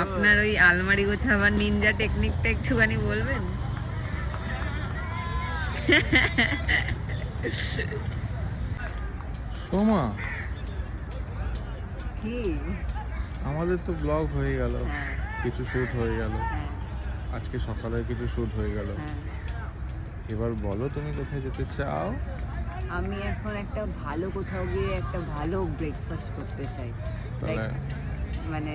আপনার ওই আলমারি গোছাবার নিনজা টেকনিকটা একটুখানি বলবেন? সোমা, কি আমাদের তো ব্লগ হয়ে গেল, হ্যাঁ কিছু শ্যুট হয়ে গেল, হ্যাঁ আজকে সকালে কিছু শ্যুট হয়ে গেল। হ্যাঁ। এবার বলো তুমি কোথায় যেতে চাও? আমি এখন একটা ভালো কোথাও গিয়ে একটা ভালো ব্রেকফাস্ট করতে চাই। তাহলে মানে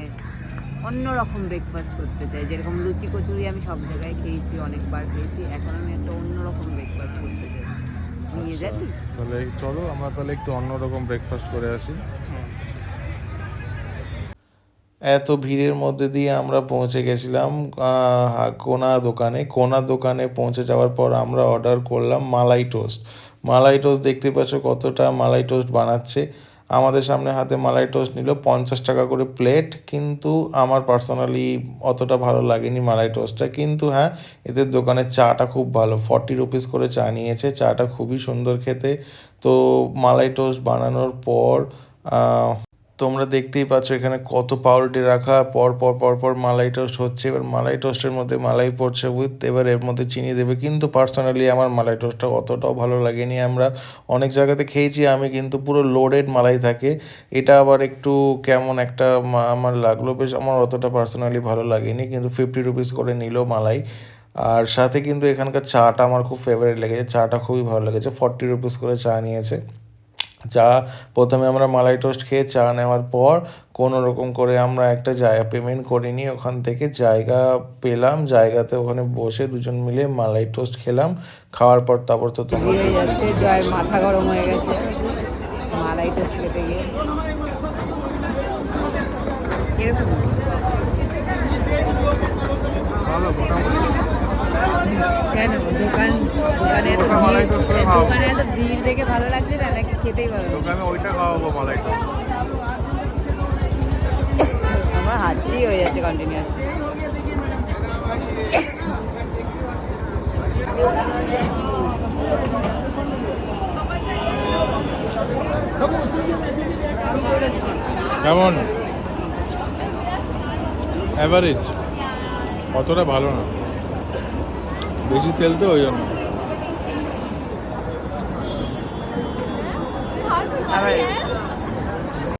অন্যরকম ব্রেকফাস্ট করতে চাই, যেরকম লুচি কচুরি আমি সব জায়গায় খেয়েছি, অনেকবার খেয়েছি। এখন আমি একটা অন্যরকম ব্রেকফাস্ট করতে চাই। নিয়ে আচ্ছা, যাবি? তাহলে চলো আমরা তাহলে একটু অন্যরকম ব্রেকফাস্ট করে আসি। হ্যাঁ। এত ভিড়ের মধ্যে দিয়ে আমরা পৌঁছে গেছিলাম কোনা দোকানে পৌঁছে যাওয়ার পর আমরা অর্ডার করলাম মালাই টোস্ট। মালাই টোস্ট দেখতে পাচ্ছ কতটা মালাই টোস্ট বানাচ্ছে। আমাদের সামনে হাতে মালাই টোস্ট নিল 50 টাকা করে প্লেট, কিন্তু আমার পার্সোনালি অতটা ভালো লাগেনি মালাই টোস্টটা। কিন্তু হ্যাঁ, এদের দোকানের চাটা খুব ভালো, 40 রুপিস করে চা নিয়েছে, চাটা খুবই সুন্দর খেতে। তো মালাই টোস্ট বানানোর পর তোমরা দেখতেই পাচ্ছ এখানে কত পাউরুটি রাখা, পর পর পর পর মালাই টোস্ট হচ্ছে। এবার মালাই টোস্টের মধ্যে মালাই পড়ছে এবার এর মধ্যে চিনি দেবে। কিন্তু পার্সোনালি আমার মালাই টোস্টটা অতটাও ভালো লাগেনি। আমরা অনেক জায়গাতে খেয়েছি, আমি কিন্তু পুরো লোডেড মালাই থাকে, এটা আবার একটু কেমন একটা আমার লাগলো, বেশ আমার অতটা পার্সোনালি ভালো লাগেনি। কিন্তু 50 রুপিস করে নিল মালাই। আর সাথে কিন্তু এখানকার চাটা আমার খুব ফেভারিট লেগেছে, চাটা খুবই ভালো লেগেছে। 40 রুপিস করে চা নিয়েছে। চা প্রথমে আমরা মালাই টোস্ট খেয়ে চা নেওয়ার পর কোনো রকম করে আমরা একটা জায়গা পেমেন্ট করে নিয়ে ওখান থেকে জায়গা পেলাম, জায়গাতে ওখানে বসে দুজন মিলে মালাই টোস্ট খেলাম। খাওয়ার পর তারপর তো তোমরা হয়ে যাচ্ছে, জয়ের মাথা গরম হয়ে গেছে মালাই টোস্ট খেতে গিয়ে। কিরকম? কেন দোকানে এত ভিড় দেখে ভালো লাগছে না, নাকি খেতেই ভালো? দোকানে ওইটা খাওয়াবো মালাই টোস্ট। আমার হাঁচিই হয়ে যাচ্ছে কন্টিনিউয়াসলি। কেমন? অ্যাভারেজ, অতটা ভালো না, বেশি সেল তো ওই জন্য। আবার